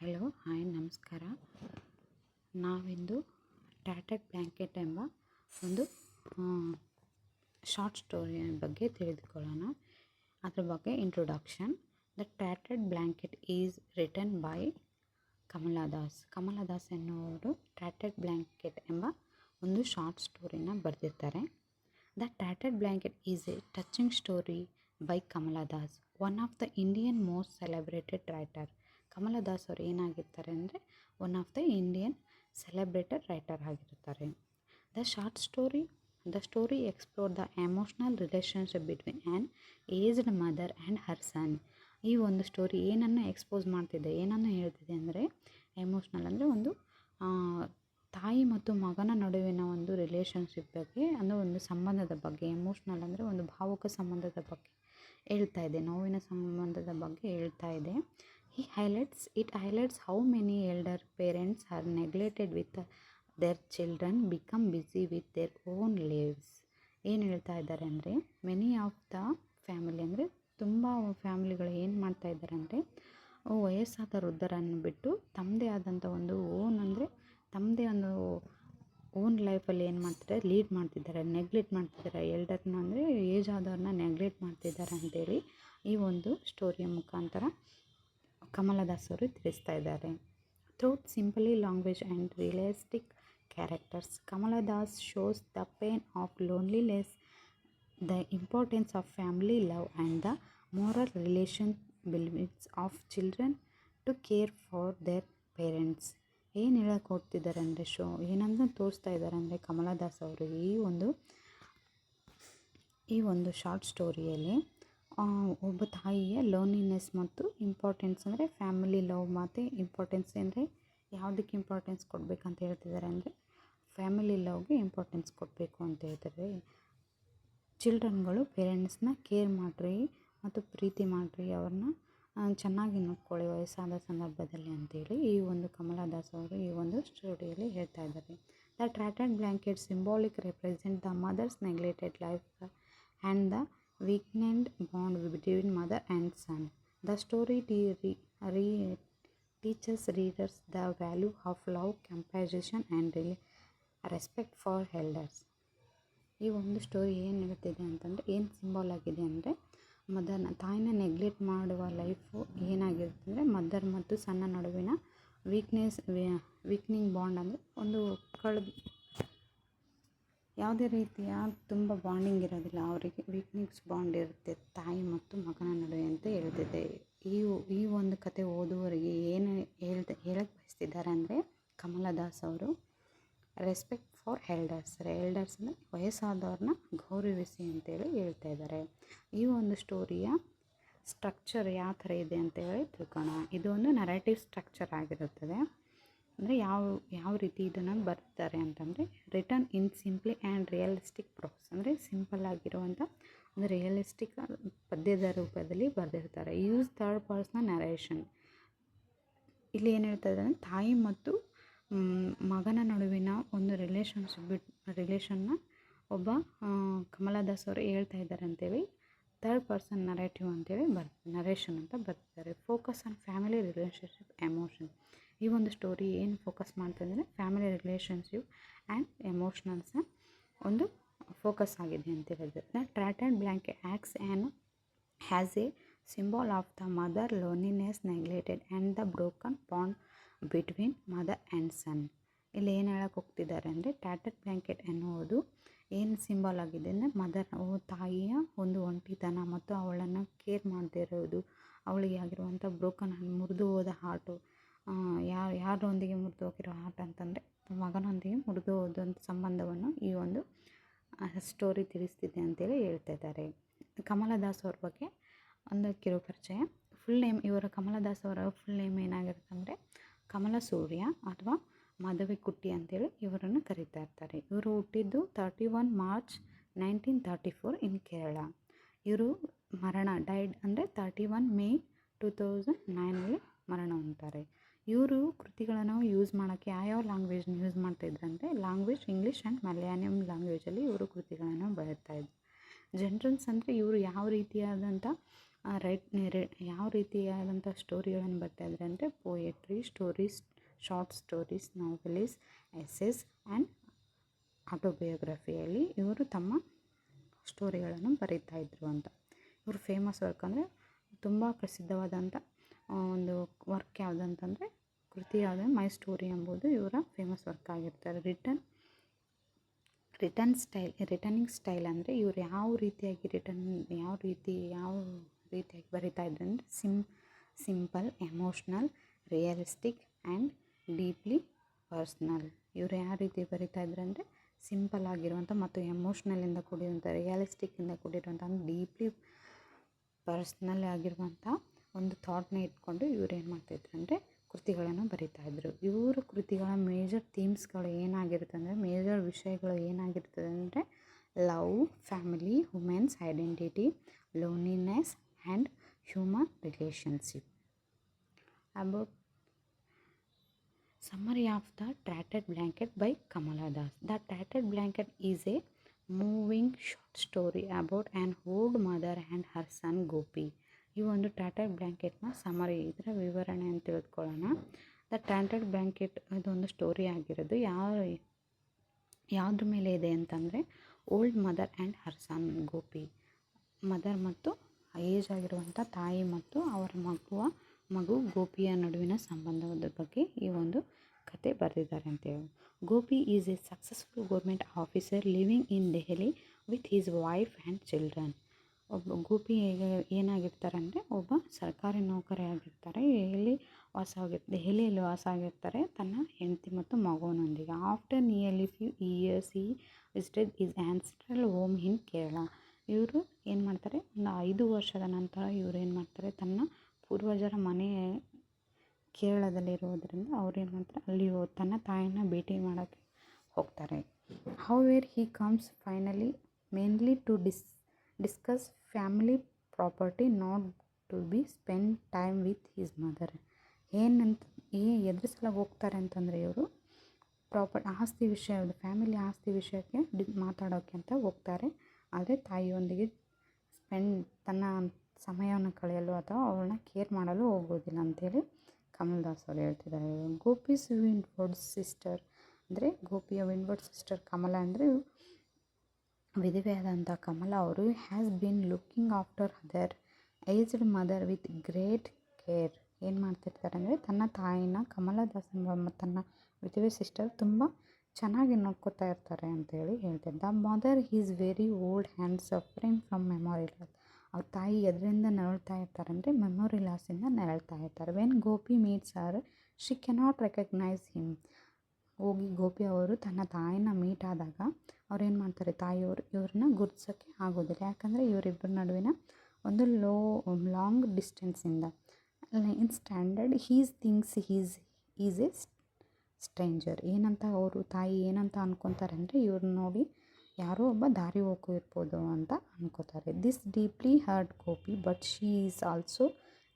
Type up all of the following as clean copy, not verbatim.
Hello hi ನಮಸ್ಕಾರ. ನಾವಿಂದು ಟ್ಯಾಟೆಡ್ blanket ಎಂಬ ಒಂದು ಶಾರ್ಟ್ ಸ್ಟೋರಿಯ ಬಗ್ಗೆ ತಿಳಿದುಕೊಳ್ಳೋಣ. ಅದರ ಬಗ್ಗೆ ಇಂಟ್ರೊಡಕ್ಷನ್. ದ ಟ್ಯಾಟೆಡ್ blanket is written by Kamala Das. Kamala Das ಎನ್ನುವರು ಟ್ಯಾಟೆಡ್ ಬ್ಲ್ಯಾಂಕೆಟ್ ಎಂಬ ಒಂದು ಶಾರ್ಟ್ ಸ್ಟೋರಿನ ಬರೆದಿರ್ತಾರೆ. ದ ಟ್ಯಾಟೆಡ್ blanket is a touching story by Kamala Das, one of the Indian most celebrated writer. Kamala Das ಅವರು ಏನಾಗಿರ್ತಾರೆ ಅಂದರೆ one of the Indian celebrated writer ಆಗಿರ್ತಾರೆ. The story explore the emotional relationship between an aged mother and her son. ಈ ಒಂದು story ಏನನ್ನು expose ಮಾಡ್ತಿದೆ, ಏನನ್ನು ಹೇಳ್ತಿದೆ ಅಂದರೆ ಎಮೋಷ್ನಲ್ ಅಂದರೆ ಒಂದು ತಾಯಿ ಮತ್ತು ಮಗನ ನಡುವಿನ ಒಂದು ರಿಲೇಷನ್ಶಿಪ್ ಬಗ್ಗೆ, ಅಂದರೆ ಒಂದು ಸಂಬಂಧದ ಬಗ್ಗೆ. ಎಮೋಷ್ನಲ್ ಅಂದರೆ ಒಂದು ಭಾವುಕ ಸಂಬಂಧದ ಬಗ್ಗೆ ಹೇಳ್ತಾ ಇದೆ, ನೋವಿನ ಸಂಬಂಧದ ಬಗ್ಗೆ ಹೇಳ್ತಾ ಇದೆ. It highlights how many elder parents are neglected with their children become busy with their own lives. ಏನು ಹೇಳ್ತಾ ಇದ್ದಾರೆ ಅಂದರೆ ಮೆನಿ ಆಫ್ ದ ಫ್ಯಾಮಿಲಿ ಅಂದರೆ ತುಂಬ ಫ್ಯಾಮಿಲಿಗಳು ಏನು ಮಾಡ್ತಾ ಇದ್ದಾರೆ ಅಂದರೆ ವಯಸ್ಸಾದ ವೃದ್ಧರನ್ನು ಬಿಟ್ಟು ತಮ್ಮದೇ ಆದಂಥ ಒಂದು ತಮ್ಮದೇ ಒಂದು ಓನ್ ಲೈಫಲ್ಲಿ ಏನು ಮಾಡ್ತಿದ್ದಾರೆ, ಲೀಡ್ ಮಾಡ್ತಿದ್ದಾರೆ, ನೆಗ್ಲೆಕ್ಟ್ ಮಾಡ್ತಿದ್ದಾರೆ. ಎಲ್ಡರ್ನ ಅಂದರೆ ಏಜ್ ಆದವ್ರನ್ನ ನೆಗ್ಲೆಕ್ಟ್ ಮಾಡ್ತಿದ್ದಾರೆ ಅಂತೇಳಿ ಈ ಒಂದು ಸ್ಟೋರಿಯ ಮುಖಾಂತರ ಕಮಲಾದಾಸ್ ಅವರು ತಿಳಿಸ್ತಾ ಇದ್ದಾರೆ. Through simply language and realistic characters, Kamala Das shows the pain of loneliness, the importance of family love and the moral responsibilities of children to care for their parents. ಏನು ಹೇಳಕ್ಕೆ ಹೋಗ್ತಿದ್ದಾರೆ ಅಂದರೆ ಏನಂತ ತೋರಿಸ್ತಾ ಇದ್ದಾರೆ ಅಂದರೆ ಕಮಲಾದಾಸ್ ಅವರು ಈ ಒಂದು ಶಾರ್ಟ್ ಸ್ಟೋರಿಯಲ್ಲಿ ಒಬ್ಬ ತಾಯಿಯ ಲೋನ್ಲಿನೆಸ್ ಮತ್ತು ಇಂಪಾರ್ಟೆನ್ಸ್ ಅಂದರೆ ಫ್ಯಾಮಿಲಿ ಲವ್ ಮತ್ತು ಇಂಪಾರ್ಟೆನ್ಸ್ ಅಂದರೆ ಯಾವುದಕ್ಕೆ ಇಂಪಾರ್ಟೆನ್ಸ್ ಕೊಡಬೇಕಂತ ಹೇಳ್ತಿದ್ದಾರೆ ಅಂದರೆ ಫ್ಯಾಮಿಲಿ ಲವ್ಗೆ ಇಂಪಾರ್ಟೆನ್ಸ್ ಕೊಡಬೇಕು ಅಂತ ಹೇಳ್ತಾರೆ. ಚಿಲ್ಡ್ರನ್ಗಳು ಪೇರೆಂಟ್ಸ್ನ ಕೇರ್ ಮಾಡಿರಿ ಮತ್ತು ಪ್ರೀತಿ ಮಾಡಿರಿ, ಅವ್ರನ್ನ ಚೆನ್ನಾಗಿ ನೋಡ್ಕೊಳ್ಳಿ ವಯಸ್ಸಾದ ಸಂದರ್ಭದಲ್ಲಿ ಅಂತೇಳಿ ಈ ಒಂದು ಕಮಲಾದಾಸ್ ಅವರು ಈ ಒಂದು ಸ್ಟೋರಿಯಲ್ಲಿ ಹೇಳ್ತಾ ಇದ್ದಾರೆ. ದ ಟ್ಯಾಟೆಡ್ blanket symbolic represent the mother's neglected life and the weakened bond between mother and son. The story teaches readers the value of love, compassion and respect for elders. ಈ ಒಂದು ಸ್ಟೋರಿ ಏನು ಹೇಳ್ತಿದೆ ಅಂತಂದರೆ ಏನು ಸಿಂಬಾಲ್ ಆಗಿದೆ ಅಂದರೆ ತಾಯಿನ neglect ಮಾಡುವ life ಏನಾಗಿರುತ್ತೆ ಅಂದರೆ ಮದರ್ ಮತ್ತು ಸಣ್ಣ ನಡುವಿನ ವೀಕ್ನಿಂಗ್ ಬಾಂಡ್ ಅಂದರೆ ಒಂದು ಯಾವುದೇ ರೀತಿಯ ತುಂಬ ಬಾಂಡಿಂಗ್ ಇರೋದಿಲ್ಲ, ಅವರಿಗೆ ವೀಕ್ನೆಸ್ ಬಾಂಡ್ ಇರುತ್ತೆ ತಾಯಿ ಮತ್ತು ಮಗನ ನಡುವೆ ಅಂತ ಹೇಳ್ತಿದ್ದೆ. ಈ ಒಂದು ಕತೆ ಓದುವವರಿಗೆ ಏನು ಹೇಳಕ್ಕೆ ಬಯಸ್ತಿದ್ದಾರೆ ಅಂದರೆ ಕಮಲಾದಾಸ್ ಅವರು ರೆಸ್ಪೆಕ್ಟ್ ಫಾರ್ ಎಲ್ಡರ್ಸ್ ಅಂದರೆ ವಯಸ್ಸಾದವ್ರನ್ನ ಗೌರವಿಸಿ ಅಂತೇಳಿ ಹೇಳ್ತಾ ಇದ್ದಾರೆ. ಈ ಒಂದು ಸ್ಟೋರಿಯ ಸ್ಟ್ರಕ್ಚರ್ ಯಾವ ಥರ ಇದೆ ಅಂತೇಳಿ ತಿಳ್ಕೋಣ. ಇದು ಒಂದು ನರೇಟಿವ್ ಸ್ಟ್ರಕ್ಚರ್ ಆಗಿರುತ್ತದೆ. ಅಂದರೆ ಯಾವ ರೀತಿ ಇದನ್ನು ಬರ್ತಾರೆ ಅಂತಂದರೆ written in simply and realistic prose, ಅಂದರೆ ಸಿಂಪಲ್ ಆಗಿರುವಂಥ ಒಂದು ರಿಯಲಿಸ್ಟಿಕ್ ಪದ್ಯದ ರೂಪದಲ್ಲಿ ಬರೆದಿರ್ತಾರೆ. Use third person narration. ಇಲ್ಲಿ ಏನು ಹೇಳ್ತಾ ಇದ್ದಾರೆ ಅಂದರೆ ತಾಯಿ ಮತ್ತು ಮಗನ ನಡುವಿನ ಒಂದು ರಿಲೇಷನ್ನ ಒಬ್ಬ ಕಮಲಾದಾಸ್ ಅವರು ಹೇಳ್ತಾ ಇದ್ದಾರೆ ಅಂತೇಳಿ ಥರ್ಡ್ ಪರ್ಸನ್ ನರೇಟಿವ್ ಅಂತೇಳಿ ನರೇಷನ್ ಅಂತ ಬರ್ತಿದ್ದಾರೆ. Focus on family relationship emotion. ಈ ಒಂದು ಸ್ಟೋರಿ ಏನು ಫೋಕಸ್ ಮಾಡ್ತಂದರೆ ಫ್ಯಾಮಿಲಿ ರಿಲೇಷನ್ಶಿಪ್ ಆ್ಯಂಡ್ ಎಮೋಷ್ನಲ್ಸ್ನ ಒಂದು ಫೋಕಸ್ ಆಗಿದೆ ಅಂತ ಹೇಳಿದ್ರೆ. ದ ಟ್ಯಾಟೆಡ್ blanket has a symbol of the mother loneliness, neglected and the broken bond between mother and son. ಇಲ್ಲಿ ಏನು ಹೇಳಕ್ಕೆ ಹೋಗ್ತಿದ್ದಾರೆ ಅಂದರೆ ಟ್ಯಾಟೆಡ್ ಬ್ಲ್ಯಾಂಕೆಟ್ ಎನ್ನುವುದು ಏನು ಸಿಂಬಾಲ್ ಆಗಿದೆ ಅಂದರೆ ತಾಯಿಯ ಒಂದು ಒಂಟಿತನ ಮತ್ತು ಅವಳನ್ನು ಕೇರ್ ಮಾಡದೇ ಇರೋದು, ಅವಳಿಗೆ ಆಗಿರುವಂಥ ಬ್ರೋಕನ್ ಮುರಿದು ಹೋದ ಹಾರ್ಟು, ಯಾರೊಂದಿಗೆ ಮುರಿದು ಹೋಗಿರೋ ಹಾರ್ಟ್ ಅಂತಂದರೆ ಮಗನೊಂದಿಗೆ ಮುರಿದು ಹೋದಂಥ ಸಂಬಂಧವನ್ನು ಈ ಒಂದು ಸ್ಟೋರಿ ತಿಳಿಸ್ತಿದೆ ಅಂತೇಳಿ ಹೇಳ್ತಾ ಇದ್ದಾರೆ. ಕಮಲಾದಾಸ್ ಅವ್ರ ಬಗ್ಗೆ ಒಂದು ಕಿರು ಪರಿಚಯ. ಕಮಲಾದಾಸ್ ಅವರ ಫುಲ್ ನೇಮ್ ಏನಾಗಿರುತ್ತೆ ಅಂದರೆ ಕಮಲ ಸೂರ್ಯ ಅಥವಾ ಮಾಧವಿಕುಟ್ಟಿ ಅಂತೇಳಿ ಇವರನ್ನು ಕರೀತಾ ಇರ್ತಾರೆ. ಇವರು ಹುಟ್ಟಿದ್ದು 31 ಮಾರ್ಚ್ 1934 ಇನ್ ಕೇರಳ. ಇವರು ಡೈಡ್ ಅಂದರೆ 31 ಮೇ 2009 ಮರಣ ಹೊಂದ್ತಾರೆ. ಇವರು ಕೃತಿಗಳನ್ನು ಯೂಸ್ ಮಾಡೋಕ್ಕೆ ಯಾವ ಲ್ಯಾಂಗ್ವೇಜ್ನ ಯೂಸ್ ಮಾಡ್ತಾಯಿದ್ರು ಅಂದರೆ ಇಂಗ್ಲೀಷ್ ಆ್ಯಂಡ್ ಮಲಯಾಳಂ ಲ್ಯಾಂಗ್ವೇಜಲ್ಲಿ ಇವರು ಕೃತಿಗಳನ್ನು ಬರೀತಾಯಿದ್ರು. ಜನ್ರಲ್ಸ್ ಅಂದರೆ ಇವರು ಯಾವ ರೀತಿಯಾದಂಥ ಯಾವ ರೀತಿಯಾದಂಥ ಸ್ಟೋರಿಗಳನ್ನು ಬರ್ತಾ ಇದ್ದಾರೆ ಅಂದರೆ poetry, stories, short stories, novels, essays and ಆಟೋಬಯೋಗ್ರಫಿಯಲ್ಲಿ ಇವರು ತಮ್ಮ ಸ್ಟೋರಿಗಳನ್ನು ಬರೀತಾ ಇದ್ರು ಅಂತ. ಇವರು ಫೇಮಸ್ ವರ್ಕ್ ಅಂದರೆ ತುಂಬ ಪ್ರಸಿದ್ಧವಾದಂಥ ಒಂದು ವರ್ಕ್ ಯಾವುದಂತಂದರೆ ಕೃತಿ ಯಾವುದಂದ್ರೆ ಮೈ ಸ್ಟೋರಿ ಎಂಬುದು ಇವರ ಫೇಮಸ್ ವರ್ಕ್ ಆಗಿರ್ತಾರೆ. ರಿಟರ್ನಿಂಗ್ ಸ್ಟೈಲ್ ಅಂದರೆ ಇವರು ಯಾವ ರೀತಿಯಾಗಿ ಬರಿತಾ ಇದ್ರು ಅಂದರೆ simple, emotional, realistic and deeply personal. ಇವರು ಯಾವ ರೀತಿ ಬರಿತಾ ಇದ್ರು ಅಂದರೆ ಸಿಂಪಲ್ ಆಗಿರುವಂಥ ಮತ್ತು ಎಮೋಷ್ನಲಿಂದ ಕೂಡಿರುವಂಥ, ರಿಯಲಿಸ್ಟಿಕ್ಕಿಂದ ಕೂಡಿರುವಂಥ, ಡೀಪ್ಲಿ ಪರ್ಸ್ನಲ್ ಆಗಿರುವಂಥ ಒಂದು ಥಾಟ್ನ ಇಟ್ಕೊಂಡು ಇವ್ರು ಏನು ಮಾಡ್ತಾಯಿದ್ರು ಅಂದರೆ ಕೃತಿಗಳನ್ನು ಬರಿತಾಯಿದ್ರು. ಇವರ ಕೃತಿಗಳ ಮೇಜರ್ ಥೀಮ್ಸ್ಗಳು ಏನಾಗಿರುತ್ತೆ ಅಂದರೆ, ಮೇಜರ್ ವಿಷಯಗಳು ಏನಾಗಿರ್ತದೆ ಅಂದರೆ love, family, women's identity, loneliness and human relationship. About Summary of The Tattered Blanket by Kamala Das. The Tattered Blanket is a moving short story about an old mother and her son Gopi. ಈ ಒಂದು ಟ್ಯಾಟೆಡ್ ಬ್ಲ್ಯಾಂಕೆಟ್ನ summary, ಇದರ ವಿವರಣೆ ಅಂತ ತಿಳ್ಕೊಳ್ಳೋಣ. The ಟ್ಯಾಟೆಡ್ blanket ಇದೊಂದು story ಆಗಿರೋದು ಯಾವುದ್ರ ಮೇಲೆ ಇದೆ ಅಂತಂದರೆ old mother and her son Gopi. Mother ಮತ್ತು ಏಜ್ ಆಗಿರುವಂಥ ತಾಯಿ ಮತ್ತು ಅವರ ಮಗು ಗೋಪಿಯ ನಡುವಿನ ಸಂಬಂಧದ ಬಗ್ಗೆ ಈ ಒಂದು ಕತೆ ಬರೆದಿದ್ದಾರೆ ಅಂತೇಳಿ. Gopi is a successful government officer living in Delhi with his wife and children. Gopi ಏನಾಗಿರ್ತಾರೆ ಅಂದರೆ ಒಬ್ಬ ಸರ್ಕಾರಿ ನೌಕರಿ ಆಗಿರ್ತಾರೆ. ದೆಹಲಿಯಲ್ಲಿ ವಾಸ ಆಗಿರ್ತಾರೆ ತನ್ನ ಹೆಂಡತಿ ಮತ್ತು ಮಗುವಿನೊಂದಿಗೆ. ಆಫ್ಟರ್ ನಿಯರ್ಲಿ ಫ್ಯೂ ಇಯರ್ಸ್ ಈ visited is ancestral home in Kerala. ಇವರು ಏನು ಮಾಡ್ತಾರೆ, ಒಂದು 5 ವರ್ಷದ ನಂತರ ಇವರು ಏನು ಮಾಡ್ತಾರೆ, ತನ್ನ ಪೂರ್ವಜರ ಮನೆ ಕೇರಳದಲ್ಲಿರೋದ್ರಿಂದ ಅವ್ರು ಏನು ಮಾಡ್ತಾರೆ, ಅಲ್ಲಿ ತನ್ನ ತಾಯಿನ ಭೇಟಿ ಮಾಡೋಕ್ಕೆ ಹೋಗ್ತಾರೆ. However he comes finally mainly to discuss family property, not to be spend time with his mother. ಎದ್ರ ಸಲ ಹೋಗ್ತಾರೆ ಅಂತಂದರೆ ಇವರು ಆಸ್ತಿ ವಿಷಯ, ಫ್ಯಾಮಿಲಿ ಆಸ್ತಿ ವಿಷಯಕ್ಕೆ ಮಾತಾಡೋಕ್ಕೆ ಅಂತ ಹೋಗ್ತಾರೆ. ಆದರೆ ತಾಯಿಯೊಂದಿಗೆ ತನ್ನ ಸಮಯವನ್ನು ಕಳೆಯಲು ಅಥವಾ ಅವಳನ್ನ ಕೇರ್ ಮಾಡಲು ಹೋಗೋದಿಲ್ಲ ಅಂಥೇಳಿ ಕಮಲ್ ದಾಸ್ ಅವರು ಹೇಳ್ತಿದ್ದಾರೆ. ಗೋಪಿಸ್ ವಿಂಡ್ವರ್ಡ್ ಸಿಸ್ಟರ್ ಅಂದರೆ ಗೋಪಿಯ ವಿಂಡ್ವರ್ಡ್ ಸಿಸ್ಟರ್ ಕಮಲ ಅಂದರೆ ವಿಧವೆಯಾದಂಥ ಕಮಲ ಅವರು has been looking after their aged mother with great care. ಏನು ಮಾಡ್ತಿರ್ತಾರೆ ಅಂದರೆ ತನ್ನ ತಾಯಿನ ಕಮಲದಾಸ್ ಎಂಬ ತನ್ನ ವಿಧವೆ ಸಿಸ್ಟರ್ ತುಂಬ ಚೆನ್ನಾಗಿ ನೋಡ್ಕೊತಾ ಇರ್ತಾರೆ ಅಂತೇಳಿ ಹೇಳ್ತಾರೆ. The mother is very old and suffering from memory loss. ಅವ್ರ ತಾಯಿ ಎದರಿಂದ ನರಳ್ತಾ ಇರ್ತಾರೆ ಅಂದರೆ ಮೆಮೊರಿ ಲಾಸಿಂದ ನರಳ್ತಾ ಇರ್ತಾರೆ. When Gopi meets her she cannot recognise him. ಹೋಗಿ ಗೋಪಿ ಅವರು ತನ್ನ ತಾಯಿನ ಮೀಟ್ ಆದಾಗ ಅವ್ರು ಏನು ಮಾಡ್ತಾರೆ, ತಾಯಿಯವರು ಇವ್ರನ್ನ ಗುರ್ತಿಸೋಕ್ಕೆ ಆಗೋದಿಲ್ಲ. ಯಾಕಂದರೆ ಇವರಿಬ್ಬರ ನಡುವಿನ ಒಂದು ಲಾಂಗ್ ಡಿಸ್ಟೆನ್ಸಿಂದ. In standard his things is a stranger. ಏನಂತ ಅವರು ತಾಯಿ ಏನಂತ ಅನ್ಕೊತಾರೆ ಅಂದರೆ ಇವ್ರನ್ನ ನೋಡಿ ಯಾರೋ ಒಬ್ಬ ದಾರಿ ಹೋಗೋ ಇರ್ಬೋದು ಅಂತ ಅನ್ಕೋತಾರೆ. This deeply hurt Gopi but she is also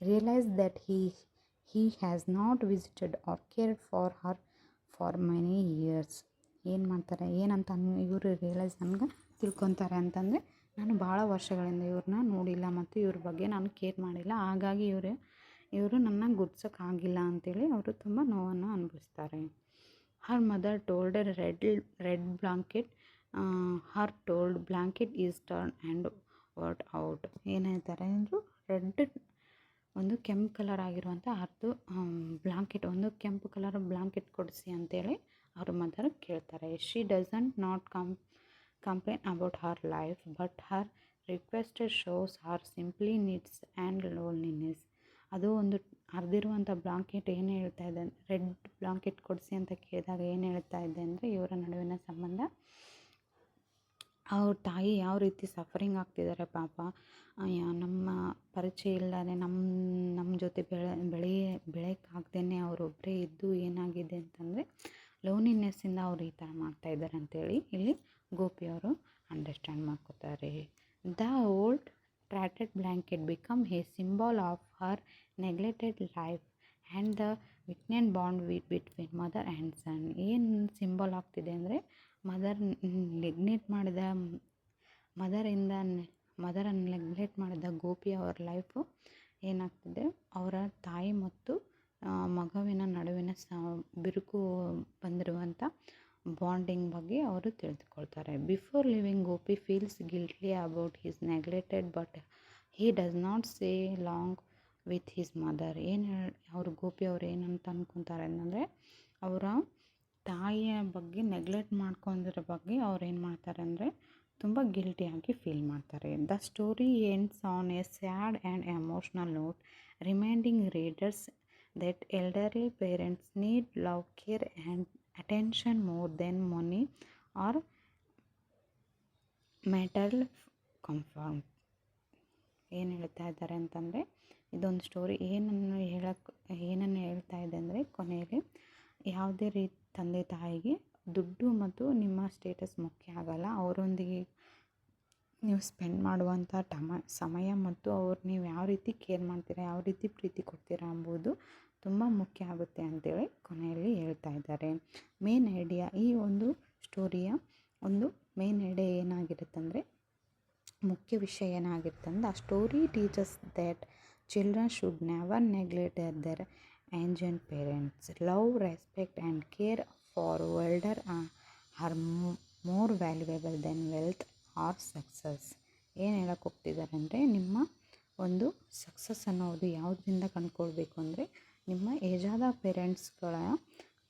realise that he has not visited or cared for her for many years. ಏನು ಮಾಡ್ತಾರೆ, ಏನಂತ ಇವರು ರಿಯಲೈಸ್ ನನಗೆ ತಿಳ್ಕೊತಾರೆ ಅಂತಂದರೆ ನಾನು ಭಾಳ ವರ್ಷಗಳಿಂದ ಇವ್ರನ್ನ ನೋಡಿಲ್ಲ ಮತ್ತು ಇವ್ರ ಬಗ್ಗೆ ನಾನು ಕೇರ್ ಮಾಡಿಲ್ಲ, ಹಾಗಾಗಿ ಇವರು ನನ್ನ ಗುರ್ತಿಸೋಕ್ಕಾಗಿಲ್ಲ ಅಂಥೇಳಿ ಅವರು ತುಂಬ ನೋವನ್ನು ಅನುಭವಿಸ್ತಾರೆ. Her mother told red blanket her told blanket is torn and worn out. ಏನು ಹೇಳ್ತಾರೆ ಅಂದರು, ಒಂದು ಕೆಂಪು ಕಲರ್ ಆಗಿರುವಂಥ ಬ್ಲಾಂಕೆಟ್, ಒಂದು ಕೆಂಪು ಕಲರ್ ಬ್ಲಾಂಕೆಟ್ ಕೊಡಿಸಿ ಅಂತೇಳಿ ಅವ್ರ ಮದರ್ ಕೇಳ್ತಾರೆ. She doesn't not complain about her life but Har requested shows Har simply needs and loneliness. ಅದು ಒಂದು ಹರಿದಿರುವಂಥ ಬ್ಲಾಂಕೆಟ್ ಏನು ಹೇಳ್ತಾ ಇದೆ, ರೆಡ್ ಬ್ಲಾಂಕೆಟ್ ಕೊಡಿಸಿ ಅಂತ ಕೇಳಿದಾಗ ಏನು ಹೇಳ್ತಾ ಇದೆ ಅಂದರೆ ಇವರ ನಡುವಿನ ಸಂಬಂಧ, ಅವ್ರ ತಾಯಿ ಯಾವ ರೀತಿ ಸಫರಿಂಗ್ ಆಗ್ತಿದ್ದಾರೆ ಪಾಪ, ನಮ್ಮ ಪರಿಚಯ ಇಲ್ಲದೆ ನಮ್ಮ ಜೊತೆ ಬೆಳೆಯೋಕ್ಕಾಗ್ದೇ ಅವರೊಬ್ಬರೇ ಇದ್ದು ಏನಾಗಿದೆ ಅಂತಂದರೆ ಲೋನ್ಲಿನೆಸ್ಸಿಂದ ಅವ್ರು ಈ ಥರ ಮಾಡ್ತಾಯಿದ್ದಾರೆ ಅಂತೇಳಿ ಇಲ್ಲಿ ಗೋಪಿಯವರು ಅಂಡರ್ಸ್ಟ್ಯಾಂಡ್ ಮಾಡ್ಕೋತಾರೆ. ದ ಓಲ್ಡ್ ಟ್ಯಾಟೆಡ್ blanket become a symbol of her neglected life and the weakened bond between mother and son. ಏನು ಸಿಂಬಲ್ ಆಗ್ತಿದೆ ಅಂದರೆ ನೆಗ್ನೆಕ್ಟ್ ಮಾಡಿದ ಮದರನ್ನು ನೆಗ್ಲೆಕ್ಟ್ ಮಾಡಿದ ಗೋಪಿ ಅವರ ಲೈಫು ಏನಾಗ್ತದೆ, ಅವರ ತಾಯಿ ಮತ್ತು ಮಗುವಿನ ನಡುವಿನ ಬಿರುಕು ಬಂದಿರುವಂಥ ಬಾಂಡಿಂಗ್ ಬಗ್ಗೆ ಅವರು ತಿಳಿದುಕೊಳ್ತಾರೆ. Before living Gopi feels guilty about his neglected but he does not say long with his mother. ಅವರು ಗೋಪಿ ಅವರು ಏನಂತ ಅಂದ್ಕೊತಾರೆ ಅಂದರೆ, ಅವರ ತಾಯಿಯ ಬಗ್ಗೆ ನೆಗ್ಲೆಕ್ಟ್ ಮಾಡ್ಕೊಂಡಿರೋ ಬಗ್ಗೆ ಅವ್ರು ಏನು ಮಾಡ್ತಾರೆ ಅಂದರೆ ತುಂಬ ಗಿಲ್ಟಿಯಾಗಿ ಫೀಲ್ ಮಾಡ್ತಾರೆ. The story ends on a sad and emotional note, reminding readers that elderly parents need love, care and attention more than money or material comfort. ಏನು ಹೇಳ್ತಾ ಇದ್ದಾರೆ ಅಂತಂದರೆ, ಇದೊಂದು ಸ್ಟೋರಿ ಏನನ್ನು ಹೇಳ್ತಾ ಇದೆ ಅಂದರೆ, ಕೊನೆಯಲ್ಲಿ ಯಾವುದೇ ತಂದೆ ತಾಯಿಗೆ ದುಡ್ಡು ಮತ್ತು ನಿಮ್ಮ ಸ್ಟೇಟಸ್ ಮುಖ್ಯ ಆಗಲ್ಲ. ಅವರೊಂದಿಗೆ ನೀವು ಸ್ಪೆಂಡ್ ಮಾಡುವಂಥ ಸಮಯ ಮತ್ತು ನೀವು ಯಾವ ರೀತಿ ಕೇರ್ ಮಾಡ್ತೀರಾ, ಯಾವ ರೀತಿ ಪ್ರೀತಿ ಕೊಡ್ತೀರಾ ಎಂಬುದು ತುಂಬ ಮುಖ್ಯ ಆಗುತ್ತೆ ಅಂತೇಳಿ ಕೊನೆಯಲ್ಲಿ ಹೇಳ್ತಾ ಇದ್ದಾರೆ. ಮೇನ್ ಐಡಿಯಾ, ಈ ಒಂದು ಸ್ಟೋರಿಯ ಒಂದು ಮೇನ್ ಐಡಿಯಾ ಏನಾಗಿರುತ್ತಂದರೆ, ಮುಖ್ಯ ವಿಷಯ ಏನಾಗಿರುತ್ತೆ ಅಂದರೆ, ಆ story teaches that children should never neglect their ageing parents. Love, respect and care for elder are more valuable than wealth or success. ಏನು ಹೇಳಕ್ಕೆ ಹೋಗ್ತಿದ್ದಾರೆ ಅಂದರೆ, ನಿಮ್ಮ ಒಂದು ಸಕ್ಸಸ್ ಅನ್ನೋದು ಯಾವುದರಿಂದ ಕಂಡುಕೊಳ್ಬೇಕು ಅಂದರೆ, ನಿಮ್ಮ ಏಜಾದ ಪೇರೆಂಟ್ಸ್ಗಳ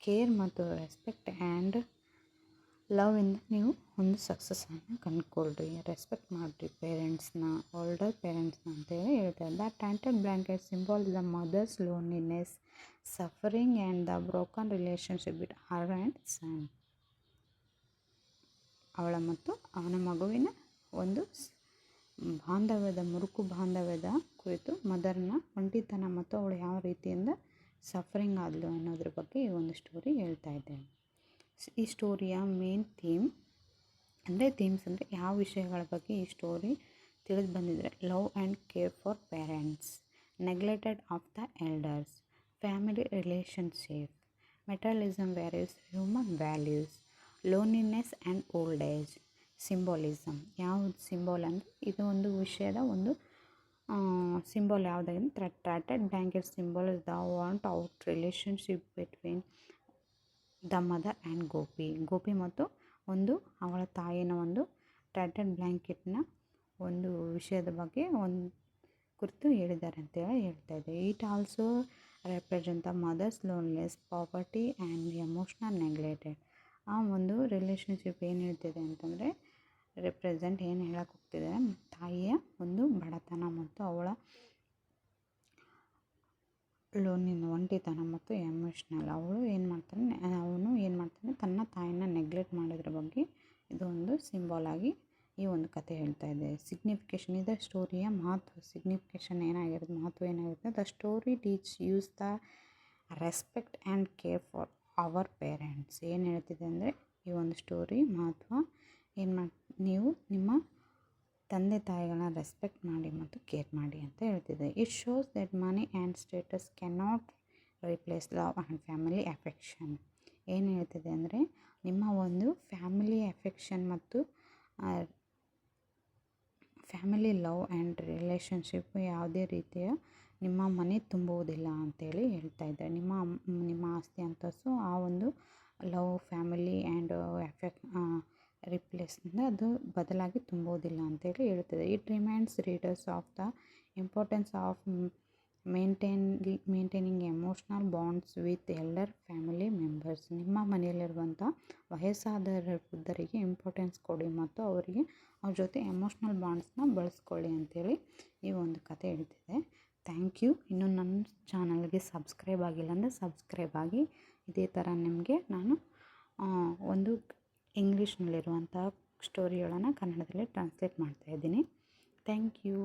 ಕೇರ್ ಮತ್ತು ರೆಸ್ಪೆಕ್ಟ್ ಆ್ಯಂಡ್ ಲವ್ವಿಂದ ನೀವು ಒಂದು ಸಕ್ಸಸ್ಸನ್ನು ಕಂಡುಕೊಳ್ರಿ. ರೆಸ್ಪೆಕ್ಟ್ ಮಾಡಿರಿ ಪೇರೆಂಟ್ಸ್ನ, ಓಲ್ಡರ್ ಪೇರೆಂಟ್ಸ್ನ ಅಂತೇಳಿ ಹೇಳ್ತಾರೆ. The tainted blanket symbol the mother's loneliness, suffering and the broken relationship bit her and son. ಅವಳ ಮತ್ತು ಅವನ ಮಗುವಿನ ಒಂದು ಮುರುಕು ಬಾಂಧವ್ಯದ ಕುರಿತು ಮದರ್ನ ಒಂಟಿತನ ಮತ್ತು ಅವಳು ಯಾವ ರೀತಿಯಿಂದ ಸಫರಿಂಗ್ ಆದಳು ಅನ್ನೋದ್ರ ಬಗ್ಗೆ ಈ ಒಂದು ಸ್ಟೋರಿ ಹೇಳ್ತಾ ಇದ್ದೇನೆ. ಈ ಸ್ಟೋರಿಯ ಮೇನ್ ಥೀಮ್ಸ್ ಅಂದರೆ ಯಾವ ವಿಷಯಗಳ ಬಗ್ಗೆ ಈ ಸ್ಟೋರಿ ತಿಳಿದು ಬಂದಿದ್ರೆ, love and care for parents, neglected of the elders, family relationship, materialism various human values, loneliness and old age, symbolism. ಯಾವುದು ಸಿಂಬಾಲ್ ಅಂದರೆ, ಇದು ಒಂದು ವಿಷಯದ ಒಂದು symbol ಯಾವುದಾಗಿದೆ, ಟ್ಯಾಟೆಡ್ blanket symbol is the want out relationship between the mother and Gopi ಮತ್ತು ಒಂದು ಅವಳ ತಾಯಿನ ಒಂದು ಟ್ಯಾಟೆಡ್ ಬ್ಲ್ಯಾಂಕೆಟ್ನ ಒಂದು ವಿಷಯದ ಬಗ್ಗೆ ಕುರಿತು ಹೇಳಿದ್ದಾರೆ ಅಂತೇಳಿ ಹೇಳ್ತಾ ಇದೆ. It also represent the mother's loneliness, poverty and emotional neglected. ಆ ಒಂದು ರಿಲೇಷನ್ಶಿಪ್ ಏನು ಹೇಳ್ತಿದೆ ಅಂತಂದರೆ, ರೆಪ್ರೆಸೆಂಟ್ ಏನು ಹೇಳಕ್ಕೆ ಹೋಗ್ತಿದೆ, ತಾಯಿಯ ಒಂದು ಬಡತನ ಮತ್ತು ಅವಳ ಒಂಟಿತನ ಮತ್ತು ಎಮೋಷ್ನಲ್. ಅವನು ಏನು ಮಾಡ್ತಾನೆ ತನ್ನ ತಾಯಿನ ನೆಗ್ಲೆಕ್ಟ್ ಮಾಡೋದ್ರ ಬಗ್ಗೆ ಇದು ಒಂದು ಸಿಂಬಲ್ ಆಗಿ ಈ ಒಂದು ಕತೆ ಹೇಳ್ತಾ ಇದೆ. ಸಿಗ್ನಿಫಿಕೇಷನ್, ಇದರ ಸ್ಟೋರಿಯ ಸಿಗ್ನಿಫಿಕೇಷನ್ ಏನಾಗಿರುತ್ತೆ, the story teach use the respect and care for our parents. ಏನು ಹೇಳ್ತಿದೆ ಅಂದರೆ, ಈ ಒಂದು ಸ್ಟೋರಿ ನೀವು ನಿಮ್ಮ ತಂದೆ ತಾಯಿಗಳನ್ನ ರೆಸ್ಪೆಕ್ಟ್ ಮಾಡಿ ಮತ್ತು ಕೇರ್ ಮಾಡಿ ಅಂತ ಹೇಳ್ತಿದೆ. It shows that money and status can not replace love and family affection. ಏನು ಹೇಳ್ತಿದೆ ಅಂದರೆ, ನಿಮ್ಮ ಒಂದು ಫ್ಯಾಮಿಲಿ ಅಫೆಕ್ಷನ್ ಮತ್ತು ಫ್ಯಾಮಿಲಿ ಲವ್ ಆ್ಯಂಡ್ ರಿಲೇಷನ್ಶಿಪ್ ಯಾವುದೇ ರೀತಿಯ ನಿಮ್ಮ ಮನೆ ತುಂಬುವುದಿಲ್ಲ ಅಂತೇಳಿ ಹೇಳ್ತಾ ಇದೆ. ನಿಮ್ಮ ಆಸ್ತಿ ಅಂತಸ್ತು ಆ ಒಂದು ಲವ್, ಫ್ಯಾಮಿಲಿ ಆ್ಯಂಡ್ ರಿಪ್ಲೇಸ್ನಿಂದ ಅದು ಬದಲಾಗಿ ತುಂಬುವುದಿಲ್ಲ ಅಂತೇಳಿ ಹೇಳ್ತದೆ. It reminds readers of the importance of maintaining emotional bonds with elder family members. ನಿಮ್ಮ ಮನೆಯಲ್ಲಿರುವಂಥ ವಯಸ್ಸಾದ ವೃದ್ಧರಿಗೆ ಇಂಪಾರ್ಟೆನ್ಸ್ ಕೊಡಿ ಮತ್ತು ಅವ್ರ ಜೊತೆ ಎಮೋಷ್ನಲ್ ಬಾಂಡ್ಸ್ನ ಬಳಸ್ಕೊಳ್ಳಿ ಅಂತೇಳಿ ಈ ಒಂದು ಕತೆ ಹೇಳ್ತಿದೆ. Thank you. ಇನ್ನೂ ನನ್ನ ಚಾನಲ್ಗೆ ಸಬ್ಸ್ಕ್ರೈಬ್ ಆಗಿಲ್ಲ ಅಂದರೆ ಸಬ್ಸ್ಕ್ರೈಬ್ ಆಗಿ. ಇದೇ ಥರ ನಿಮಗೆ ನಾನು ಒಂದು ಇಂಗ್ಲೀಷ್ನಲ್ಲಿರುವಂಥ ಸ್ಟೋರಿಗಳನ್ನು ಕನ್ನಡದಲ್ಲಿ ಟ್ರಾನ್ಸ್ಲೇಟ್ ಮಾಡ್ತಾಯಿದ್ದೀನಿ. Thank you.